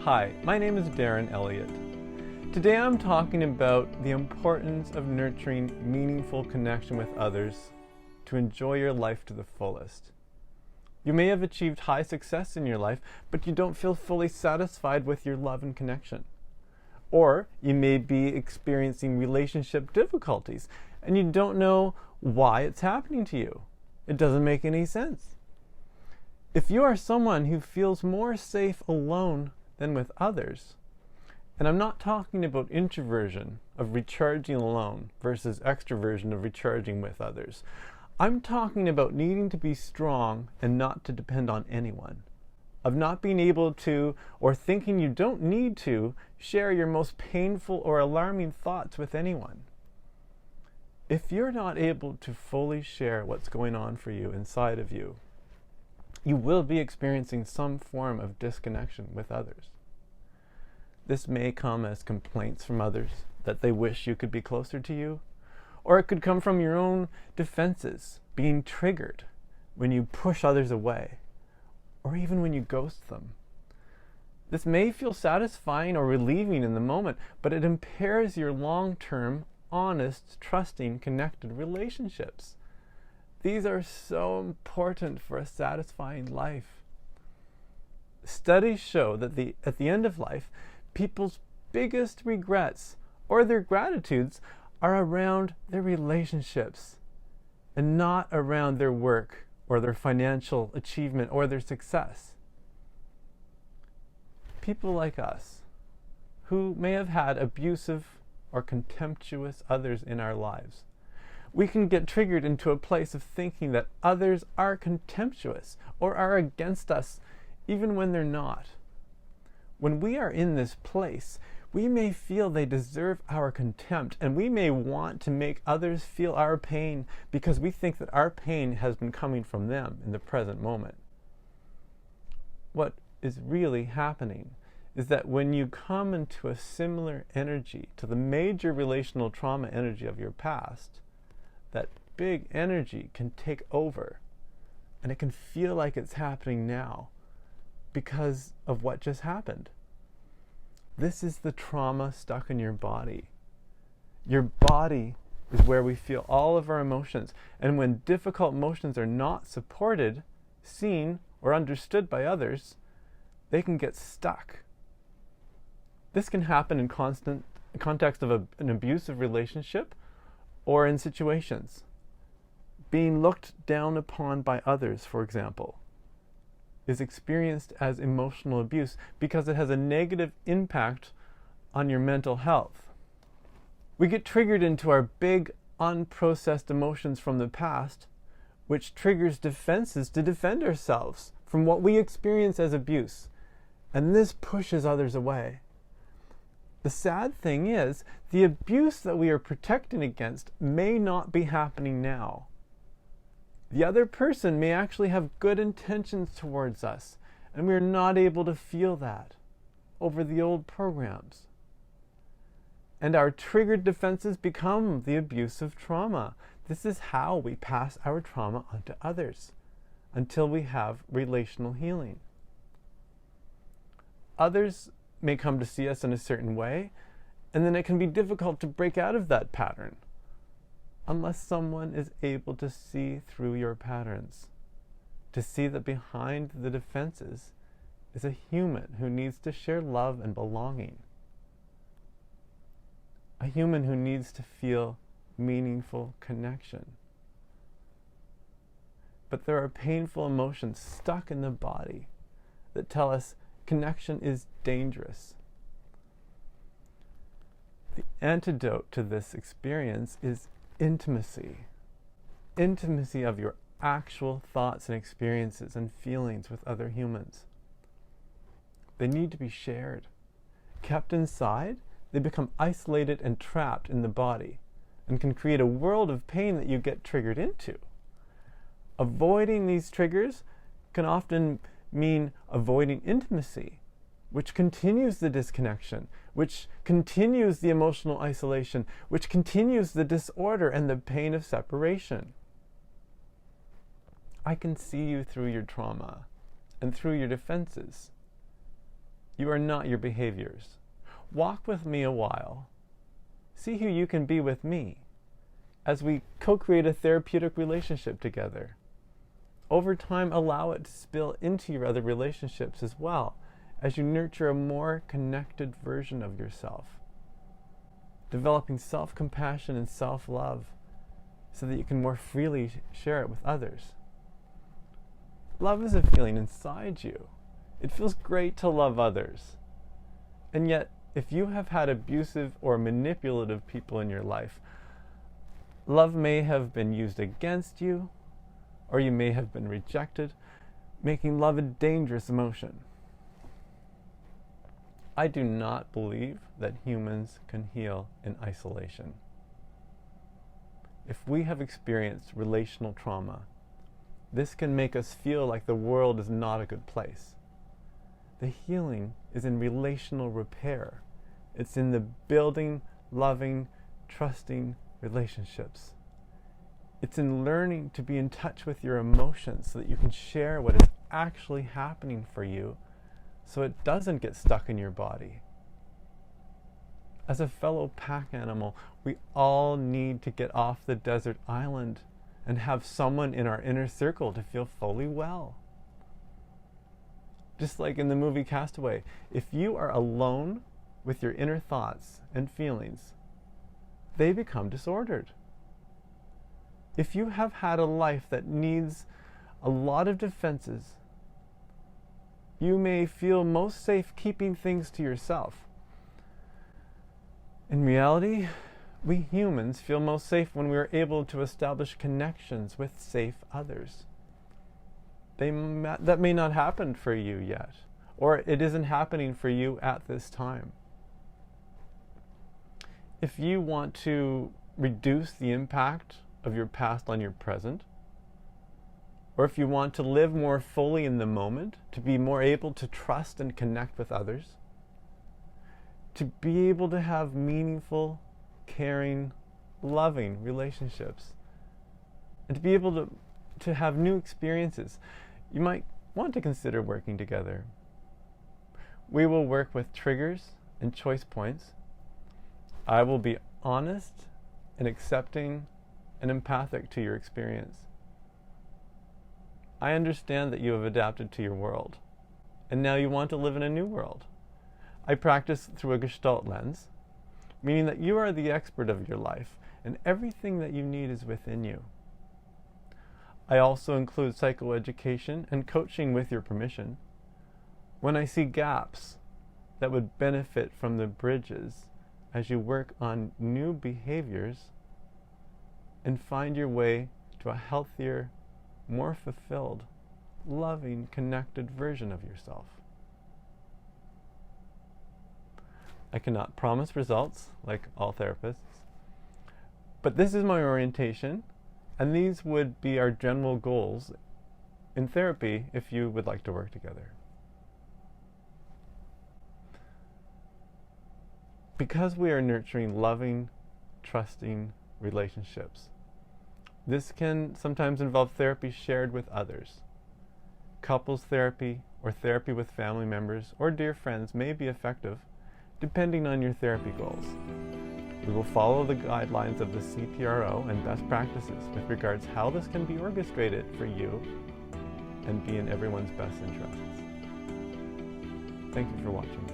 Hi, my name is Darren Elliott. Today I'm talking about the importance of nurturing meaningful connection with others to enjoy your life to the fullest. You may have achieved high success in your life, but you don't feel fully satisfied with your love and connection. Or you may be experiencing relationship difficulties and you don't know why it's happening to you. It doesn't make any sense. If you are someone who feels more safe alone than with others, and I'm not talking about introversion of recharging alone versus extroversion of recharging with others. I'm talking about needing to be strong and not to depend on anyone, of not being able to, or thinking you don't need to, share your most painful or alarming thoughts with anyone. If you're not able to fully share what's going on for you inside of you, you will be experiencing some form of disconnection with others. This may come as complaints from others that they wish you could be closer to you, or it could come from your own defenses being triggered when you push others away, or even when you ghost them. This may feel satisfying or relieving in the moment, but it impairs your long-term, honest, trusting, connected relationships. These are so important for a satisfying life. Studies show that at the end of life, people's biggest regrets or their gratitudes are around their relationships and not around their work or their financial achievement or their success. People like us who may have had abusive or contemptuous others in our lives, we can get triggered into a place of thinking that others are contemptuous or are against us even when they're not. When we are in this place, we may feel they deserve our contempt, and we may want to make others feel our pain because we think that our pain has been coming from them in the present moment. What is really happening is that when you come into a similar energy to the major relational trauma energy of your past, that big energy can take over, and it can feel like it's happening now because of what just happened. This is the trauma stuck in your body. Your body is where we feel all of our emotions, and when difficult emotions are not supported, seen, or understood by others, they can get stuck. This can happen in context of an abusive relationship or in situations. Being looked down upon by others, for example, is experienced as emotional abuse because it has a negative impact on your mental health. We get triggered into our big, unprocessed emotions from the past, which triggers defenses to defend ourselves from what we experience as abuse, and this pushes others away. The sad thing is, the abuse that we are protecting against may not be happening now. The other person may actually have good intentions towards us, and we are not able to feel that over the old programs. And our triggered defenses become the abusive trauma. This is how we pass our trauma onto others until we have relational healing. Others may come to see us in a certain way, and then it can be difficult to break out of that pattern unless someone is able to see through your patterns, to see that behind the defenses is a human who needs to share love and belonging, a human who needs to feel meaningful connection. But there are painful emotions stuck in the body that tell us connection is dangerous. The antidote to this experience is intimacy. Intimacy of your actual thoughts and experiences and feelings with other humans. They need to be shared. Kept inside, they become isolated and trapped in the body and can create a world of pain that you get triggered into. Avoiding these triggers can often mean avoiding intimacy, which continues the disconnection, which continues the emotional isolation, which continues the disorder and the pain of separation. I can see you through your trauma and through your defenses. You are not your behaviors. Walk with me a while. See who you can be with me as we co-create a therapeutic relationship together. Over time, allow it to spill into your other relationships as well, as you nurture a more connected version of yourself, developing self-compassion and self-love so that you can more freely share it with others. Love is a feeling inside you. It feels great to love others. And yet, if you have had abusive or manipulative people in your life, love may have been used against you, or you may have been rejected, making love a dangerous emotion. I do not believe that humans can heal in isolation. If we have experienced relational trauma, this can make us feel like the world is not a good place. The healing is in relational repair. It's in the building, loving, trusting relationships. It's in learning to be in touch with your emotions so that you can share what is actually happening for you so it doesn't get stuck in your body. As a fellow pack animal, we all need to get off the desert island and have someone in our inner circle to feel fully well. Just like in the movie Castaway, if you are alone with your inner thoughts and feelings, they become disordered. If you have had a life that needs a lot of defenses, you may feel most safe keeping things to yourself. In reality, we humans feel most safe when we are able to establish connections with safe others. That may not happen for you yet, or it isn't happening for you at this time. If you want to reduce the impact of your past on your present, or if you want to live more fully in the moment, to be more able to trust and connect with others, to be able to have meaningful, caring, loving relationships, and to be able to have new experiences, you might want to consider working together. We will work with triggers and choice points. I will be honest and accepting and empathic to your experience. I understand that you have adapted to your world, and now you want to live in a new world. I practice through a Gestalt lens, meaning that you are the expert of your life, and everything that you need is within you. I also include psychoeducation and coaching with your permission. When I see gaps that would benefit from the bridges as you work on new behaviors and find your way to a healthier, more fulfilled, loving, connected version of yourself. I cannot promise results, like all therapists, but this is my orientation, and these would be our general goals in therapy if you would like to work together. Because we are nurturing loving, trusting relationships, this can sometimes involve therapy shared with others. Couples therapy or therapy with family members or dear friends may be effective, depending on your therapy goals. We will follow the guidelines of the CPRO and best practices with regards how this can be orchestrated for you and be in everyone's best interests. Thank you for watching.